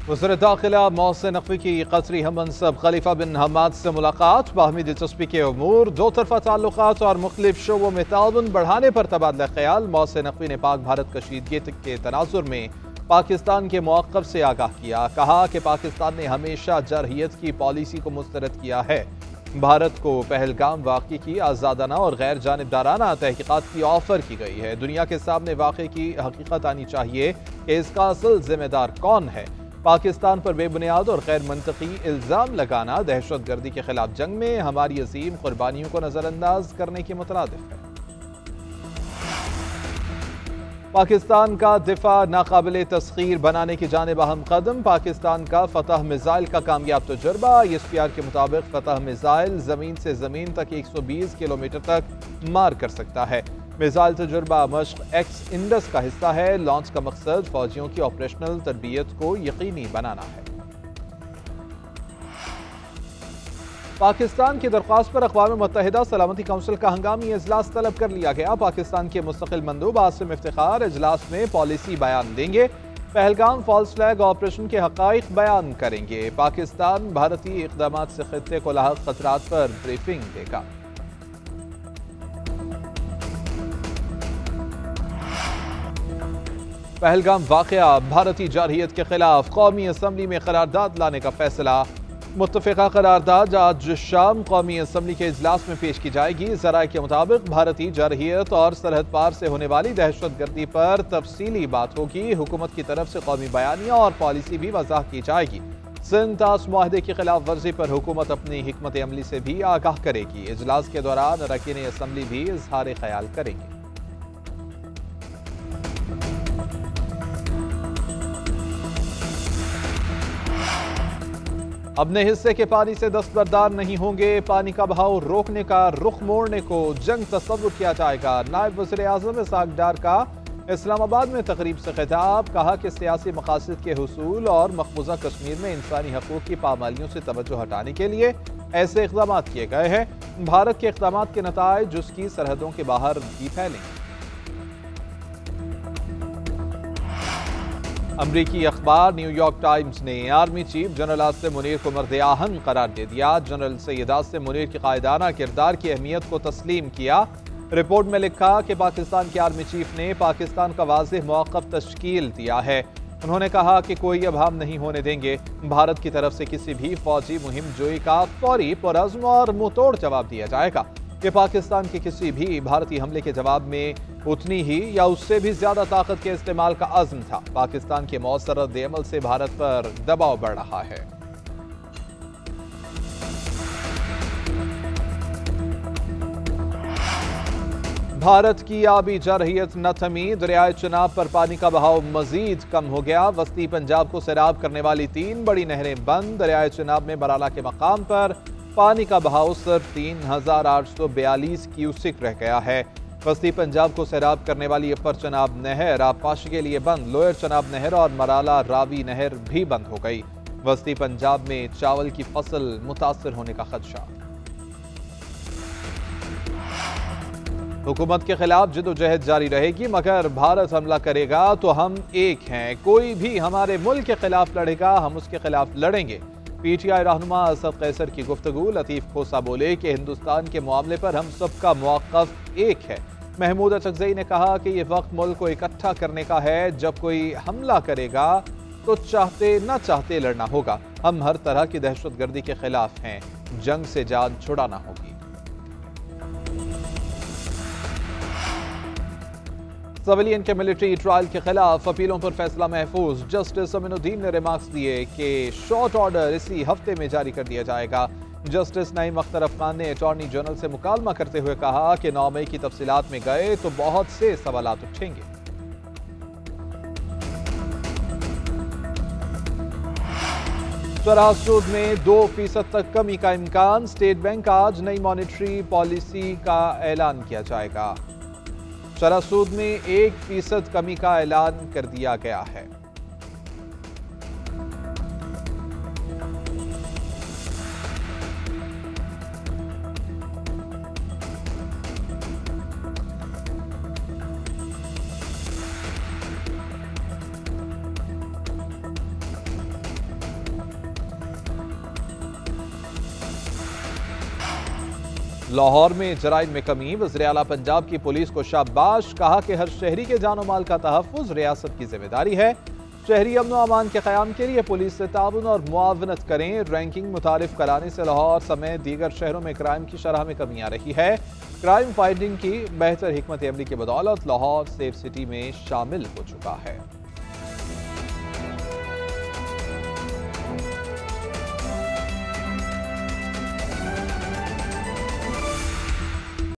वज़ीर दाखिला मोहसिन नकवी की कतरी हममनसब खलीफा बिन हमाद से मुलाकात, बाहमी दिलचस्पी के अमूर, दो तरफा ताल्लुकात और मुख्तलिफ शोबों में ताउन बढ़ाने पर तबादला ख्याल। मोहसिन नकवी ने पाक भारत कशीदगी के तनाजुर में पाकिस्तान के मौक़िफ़ से आगाह किया। कहा कि पाकिस्तान ने हमेशा जरहियत की पॉलिसी को मुस्तरद किया है। भारत को पहलगाम वाक़ई की आज़ादाना और गैर जानिबदाराना तहक़ीक़ात की ऑफ़र की गई है। दुनिया के सामने वाक़े की हकीकत आनी चाहिए कि इसका असल ज़िम्मेदार कौन है। पाकिस्तान पर बेबुनियाद और गैर मंतकी इल्ज़ाम लगाना दहशत गर्दी के खिलाफ जंग में हमारी अजीम कुर्बानियों को नज़रअंदाज करने के मुतरादिफ है। पाकिस्तान का दिफा नाकाबिले तस्खीर बनाने की जानिब अहम कदम। पाकिस्तान का फतह मिसाइल का कामयाब तजुर्बा। ISPR के मुताबिक फतह मिसाइल ज़मीन से ज़मीन तक 120 किलोमीटर तक मार कर सकता है। मिसाइल तजुर्बा मश्क एक्स इंडस का हिस्सा है। लॉन्च का मकसद फौजियों की ऑपरेशनल तरबियत को यकीनी बनाना है। पाकिस्तान की दरख्वास्त पर अक़वाम मुत्तहिदा सलामती काउंसिल का हंगामी इजलास तलब कर लिया गया। पाकिस्तान के मुस्तकिल मंदूब आसिम इफ्तिखार इजलास में पॉलिसी बयान देंगे। पहलगाम फॉल्स फ्लैग ऑपरेशन के हक़ाइक़ बयान करेंगे। पाकिस्तान भारतीय इक़दामात से खित्ते को लाहक़ खतरात पर ब्रीफिंग देगा। पहलगाम वाक़या, भारतीय जारहियत के खिलाफ कौमी असम्बली में करारदाद लाने का फैसला। मुत्तफ़िक़ा करारदाद आज शाम कौमी असम्बली के इजलास में पेश की जाएगी। ज़राए के मुताबिक भारतीय जारहियत और सरहद पार से होने वाली दहशत गर्दी पर तफसीली बात होगी। हुकूमत की तरफ से कौमी बयानिया और पॉलिसी भी वज़ाह की जाएगी। सिंध ताश मुआहदे की खिलाफ वर्जी पर हुकूमत अपनी हिकमत अमली से भी आगाह करेगी। इजलास के दौरान अरकान असम्बली भी इज़हार ख्याल करेंगे। अपने हिस्से के पानी से दस्तबरदार नहीं होंगे। पानी का बहाव रोकने का रुख मोड़ने को जंग तस्वुर किया जाएगा। नायब वज़ीर आज़म इसहाक़ डार का इस्लामाबाद में तकरीब से खिताब। कहा कि सियासी मकासद के हुसूल और मकबूजा कश्मीर में इंसानी हकूक़ की पामालियों से तवज्जो हटाने के लिए ऐसे इक़दाम किए गए हैं। भारत के इक़दाम के नताइज उसकी सरहदों के बाहर भी फैलेंगे। अमरीकी अखबार न्यूयॉर्क टाइम्स ने army chief general Asim Munir को मर्द आहन करार दे दिया। जनरल सैयद आसिम मुनीर के कायदाना किरदार की अहमियत को तस्लीम किया। रिपोर्ट में लिखा कि पाकिस्तान के आर्मी चीफ ने पाकिस्तान का वाज़ेह मौक़िफ़ तश्कील दिया है। उन्होंने कहा कि कोई अब हम नहीं होने देंगे। भारत की तरफ से किसी भी फौजी मुहिम जोई का फौरी, पुरअज़्म और मुंहतोड़ जवाब दिया जाएगा। कि पाकिस्तान के किसी भी भारतीय हमले के जवाब में उतनी ही या उससे भी ज्यादा ताकत के इस्तेमाल का अज़्म था। पाकिस्तान के मौसर रद्द-ए-अमल से भारत पर दबाव बढ़ रहा है। भारत की आबी जारहियत न थमी। दरियाए चिनाब पर पानी का बहाव मजीद कम हो गया। वस्ती पंजाब को सैराब करने वाली 3 बड़ी नहरें बंद। दरियाए चिनाब में बराला के मकाम पर पानी का बहाव सिर्फ 3842 क्यूसिक रह गया है। वस्ती पंजाब को सैराब करने वाली अपर चनाब नहर आबपाशी के लिए बंद। लोअर चनाब नहर और मराला रावी नहर भी बंद हो गई। वस्ती पंजाब में चावल की फसल मुतासर होने का खदशा। हुकूमत के खिलाफ जिदोजहद जारी रहेगी, मगर भारत हमला करेगा तो हम एक हैं। कोई भी हमारे मुल्क के खिलाफ लड़ेगा, हम उसके खिलाफ लड़ेंगे। PTI रहनुमा असद कैसर की गुफ्तगू। लतीफ़ खोसा बोले कि हिंदुस्तान के मामले पर हम सबका मौक़िफ़ एक है। महमूद अचकज़ई ने कहा कि यह वक्त मुल्क को इकट्ठा करने का है। जब कोई हमला करेगा तो चाहते न चाहते लड़ना होगा। हम हर तरह की दहशत गर्दी के खिलाफ हैं। जंग से जान छुड़ाना होगी। सिविलियन के मिलिट्री ट्रायल के खिलाफ अपीलों पर फैसला महफूज। जस्टिस अमीनुद्दीन ने रिमार्क्स दिए कि शॉर्ट ऑर्डर इसी हफ्ते में जारी कर दिया जाएगा। जस्टिस नईम अख्तर अफगान ने अटॉर्नी जनरल से मुकालमा करते हुए कहा कि 9 मई की तफसीलात में गए तो बहुत से सवालात उठेंगे। शरह सूद में 2% तक कमी का इम्कान। स्टेट बैंक आज नई मॉनेटरी पॉलिसी का ऐलान किया जाएगा। शरह सूद में 1% कमी का ऐलान कर दिया गया है। लाहौर में जराइम में कमी, वज़ीर आला पंजाब की पुलिस को शाबाश, कहा कि हर शहरी के जान माल का तहफ़्फ़ुज़ रियासत की जिम्मेदारी है। शहरी अमन अमान के क़याम के लिए पुलिस से ताउन और मुआवनत करें। रैंकिंग मुतारिफ कराने से लाहौर समेत दीगर शहरों में क्राइम की शरह में कमी आ रही है। क्राइम फाइटिंग की बेहतर हिकमत अमली की बदौलत लाहौर सेफ सिटी में शामिल हो चुका है।